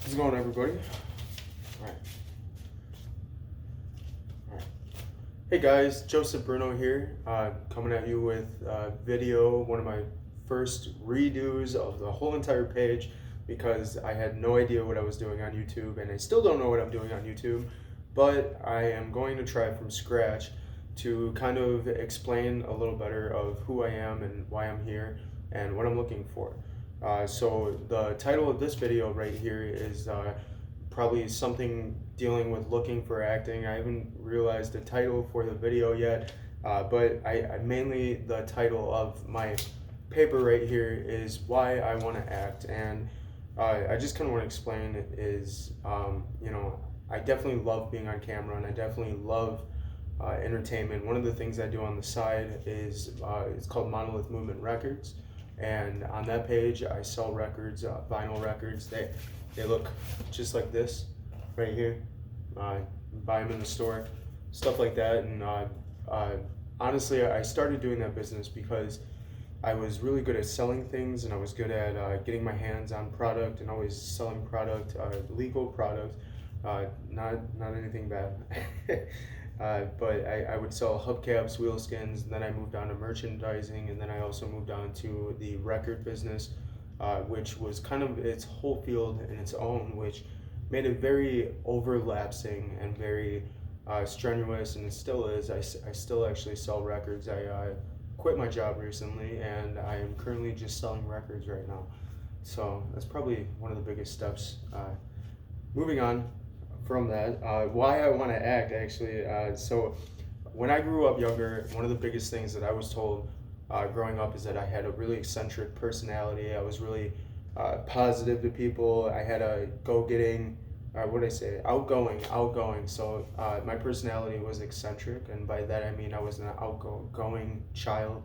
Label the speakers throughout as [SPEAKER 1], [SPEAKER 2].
[SPEAKER 1] How's it going, everybody? All right. Hey guys, Joseph Bruno here, coming at you with a video, one of my first redos of the whole entire page, because I had no idea what I was doing on YouTube, and I still don't know what I'm doing on YouTube, but I am going to try from scratch to kind of explain a little better of who I am and why I'm here and what I'm looking for. So the title of this video right here is probably something dealing with looking for acting. I haven't realized the title for the video yet, but I mainly, the title of my paper right here is why I want to act. And I just kind of want to explain is, I definitely love being on camera, and I definitely love entertainment. One of the things I do on the side is it's called Monolith Movement Records, and on that page I sell records, vinyl records. They look just like this right here. Buy them in the store, stuff like that. And honestly, I started doing that business because I was really good at selling things, and I was good at getting my hands on product and always selling product, legal product, not anything bad. But I would sell hubcaps, wheel skins, and then I moved on to merchandising, and then I also moved on to the record business, which was kind of its whole field in its own, which made it very overlapsing and very strenuous, and it still is. I still actually sell records. I quit my job recently, and I am currently just selling records right now. So that's probably one of the biggest steps. Moving on from that, why I want to act actually. So when I grew up younger, one of the biggest things that I was told growing up is that I had a really eccentric personality. I was really positive to people. I had a go-getting, what did I say? Outgoing. So my personality was eccentric, and by that I mean I was an outgoing child.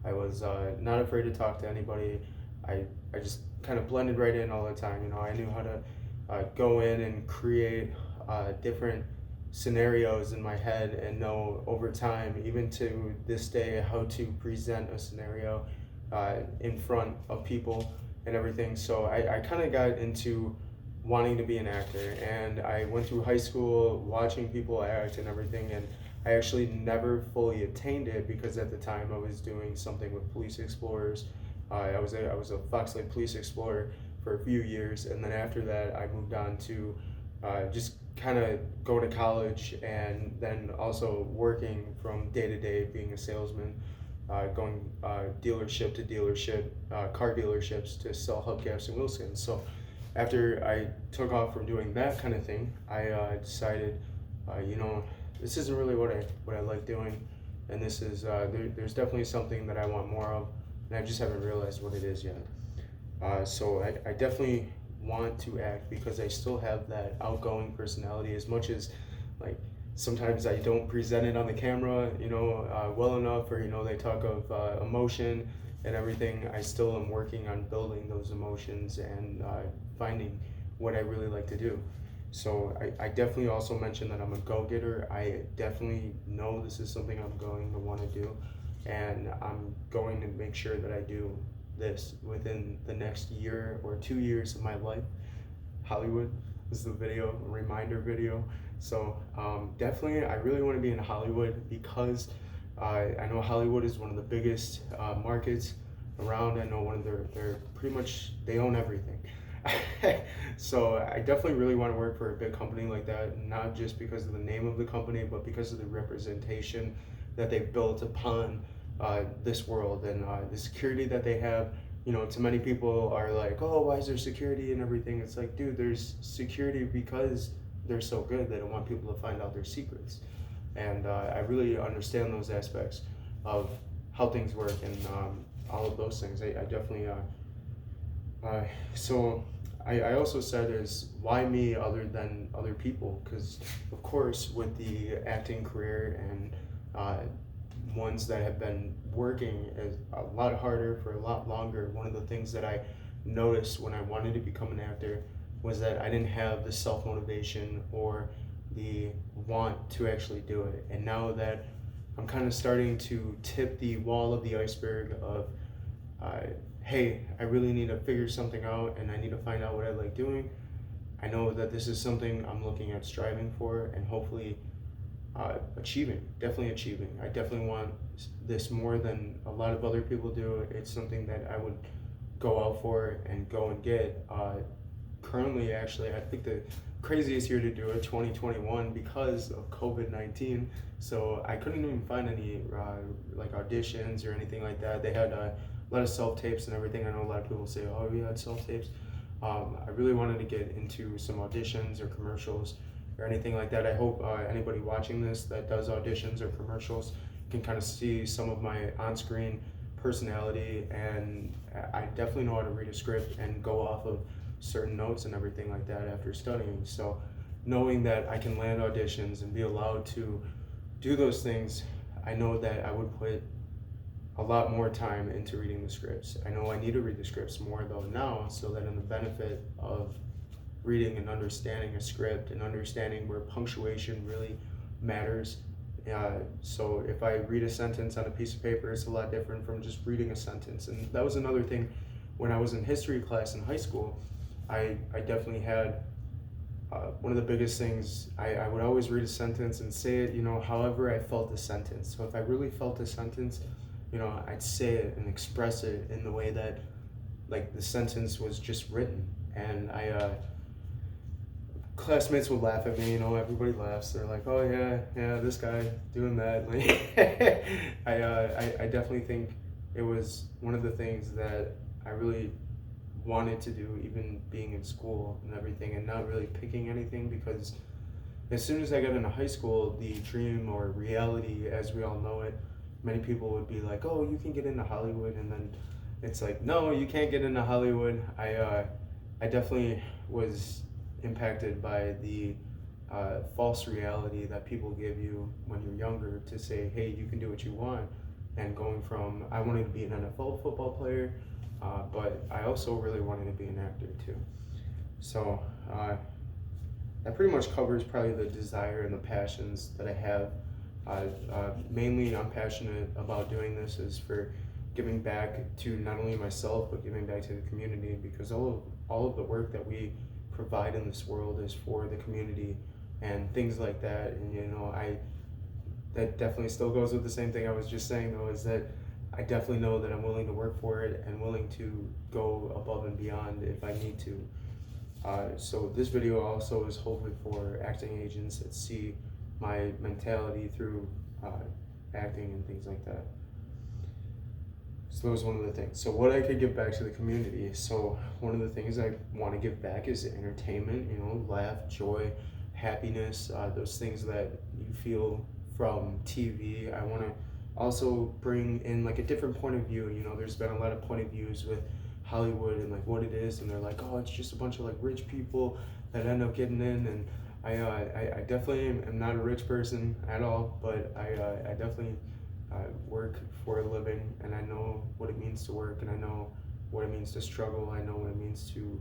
[SPEAKER 1] I was not afraid to talk to anybody. I just kind of blended right in all the time. I knew how to go in and create different scenarios in my head, and know over time, even to this day, how to present a scenario in front of people and everything. So I kind of got into wanting to be an actor, and I went through high school watching people act and everything, and I actually never fully attained it because at the time I was doing something with Police Explorers. I was a Fox Lake Police Explorer for a few years, and then after that I moved on to just kind of going to college, and then also working from day to day, being a salesman, going dealership to dealership, car dealerships, to sell hubcaps and wheel skins. So after I took off from doing that kind of thing, I decided, this isn't really what I like doing, and this is there's definitely something that I want more of, and I just haven't realized what it is yet. So I definitely want to act because I still have that outgoing personality, as much as like sometimes I don't present it on the camera, well enough, or they talk of emotion and everything. I still am working on building those emotions and finding what I really like to do. So I definitely also mentioned that I'm a go-getter. I definitely know this is something I'm going to want to do, and I'm going to make sure that I do this within the next year or 2 years of my life. Hollywood is the video, a reminder video. So definitely I really want to be in Hollywood because I know Hollywood is one of the biggest markets around. I know one of they're pretty much, they own everything. So I definitely really want to work for a big company like that, not just because of the name of the company, but because of the representation that they've built upon this world, and the security that they have. To many people are like, oh, why is there security and everything? It's like, dude, there's security because they're so good. They don't want people to find out their secrets. And I really understand those aspects of how things work, and all of those things. I definitely so I also said is, why me other than other people? Because of course with the acting career and ones that have been working a lot harder for a lot longer, one of the things that I noticed when I wanted to become an actor was that I didn't have the self-motivation or the want to actually do it. And now that I'm kind of starting to tip the wall of the iceberg of hey, I really need to figure something out, and I need to find out what I like doing, I know that this is something I'm looking at striving for and hopefully definitely achieving. I definitely want this more than a lot of other people do. It's something that I would go out for and go and get. Currently, actually, I think the craziest year to do it, 2021, because of COVID-19. So I couldn't even find any like auditions or anything like that. They had a lot of self-tapes and everything. I know a lot of people say, oh, we had self-tapes. I really wanted to get into some auditions or commercials or anything like that. I hope anybody watching this that does auditions or commercials can kind of see some of my on-screen personality, and I definitely know how to read a script and go off of certain notes and everything like that after studying. So knowing that I can land auditions and be allowed to do those things, I know that I would put a lot more time into reading the scripts. I know I need to read the scripts more though now, so that in the benefit of reading and understanding a script and understanding where punctuation really matters. So if I read a sentence on a piece of paper, it's a lot different from just reading a sentence. And that was another thing when I was in history class in high school. I definitely had one of the biggest things, I would always read a sentence and say it, however I felt the sentence. So if I really felt the sentence, I'd say it and express it in the way that like the sentence was just written. And classmates would laugh at me, everybody laughs. They're like, oh yeah, this guy doing that. Like, I definitely think it was one of the things that I really wanted to do, even being in school and everything, and not really picking anything, because as soon as I got into high school, the dream or reality as we all know it, many people would be like, oh, you can get into Hollywood, and then it's like, no, you can't get into Hollywood. I definitely was impacted by the false reality that people give you when you're younger to say, hey, you can do what you want. And going from, I wanted to be an NFL football player, but I also really wanted to be an actor too. So that pretty much covers probably the desire and the passions that I have. Mainly I'm passionate about doing this is for giving back to not only myself, but giving back to the community, because all of the work that we provide in this world is for the community and things like that. And that definitely still goes with the same thing I was just saying though, is that I definitely know that I'm willing to work for it and willing to go above and beyond if I need to. So this video also is hopefully for acting agents that see my mentality through acting and things like that. So that was one of the things. So what I could give back to the community. So one of the things I want to give back is entertainment, laugh, joy, happiness, those things that you feel from TV. I want to also bring in like a different point of view. There's been a lot of point of views with Hollywood and like what it is, and they're like, oh, it's just a bunch of like rich people that end up getting in. And I definitely am not a rich person at all, but I definitely work for a living, and I know what it means to work, and I know what it means to struggle. I know what it means to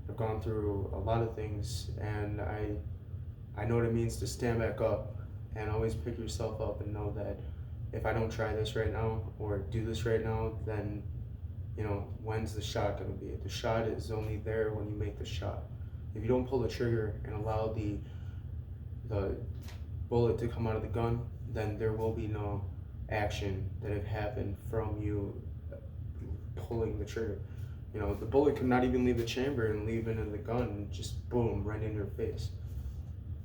[SPEAKER 1] have gone through a lot of things, and I know what it means to stand back up and always pick yourself up and know that if I don't try this right now or do this right now, then when's the shot going to be? The shot is only there when you make the shot. If you don't pull the trigger and allow the bullet to come out of the gun, then there will be no action that have happened from you pulling the trigger. The bullet could not even leave the chamber and leave into the gun and just boom, right in your face.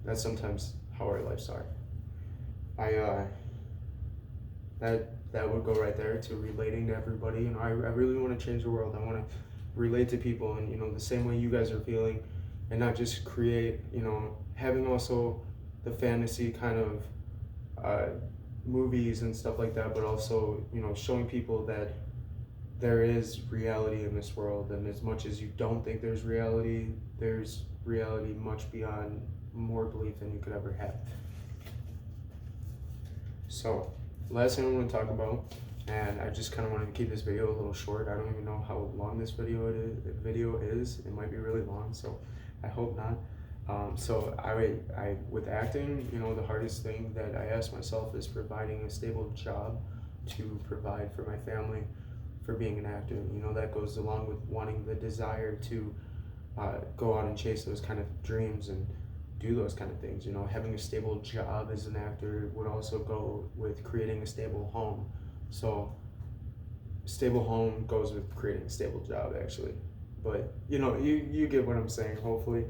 [SPEAKER 1] That's sometimes how our lives are. That would go right there to relating to everybody. I really want to change the world. I want to relate to people, and the same way you guys are feeling, and not just create, having also the fantasy kind of movies and stuff like that, but also, showing people that there is reality in this world, and as much as you don't think there's reality much beyond more belief than you could ever have. So, last thing I want to talk about, and I just kind of wanted to keep this video a little short. I don't even know how long this video is. It might be really long, so I hope not. So I with acting, the hardest thing that I ask myself is providing a stable job to provide for my family for being an actor. That goes along with wanting the desire to go out and chase those kind of dreams and do those kind of things. You know, having a stable job as an actor would also go with creating a stable home. So stable home goes with creating a stable job, actually. But you know, you get what I'm saying, hopefully.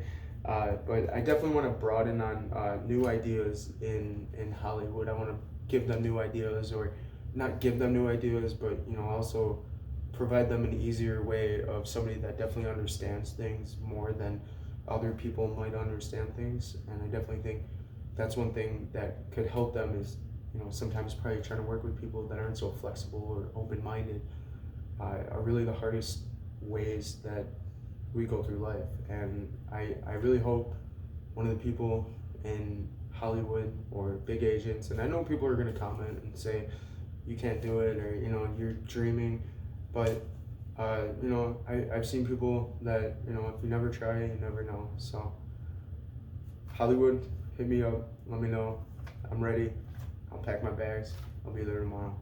[SPEAKER 1] But I definitely want to broaden on new ideas in Hollywood. I want to give them new ideas, or not give them new ideas, but you know, also provide them an easier way of somebody that definitely understands things more than other people might understand things. And I definitely think that's one thing that could help them is, you know, sometimes probably trying to work with people that aren't so flexible or open-minded are really the hardest ways that we go through life. And I really hope one of the people in Hollywood or big agents, and I know people are going to comment and say you can't do it, or you know, you're dreaming, but you know, I've seen people that, you know, if you never try, you never know. So Hollywood, hit me up, let me know. I'm ready. I'll pack my bags. I'll be there tomorrow.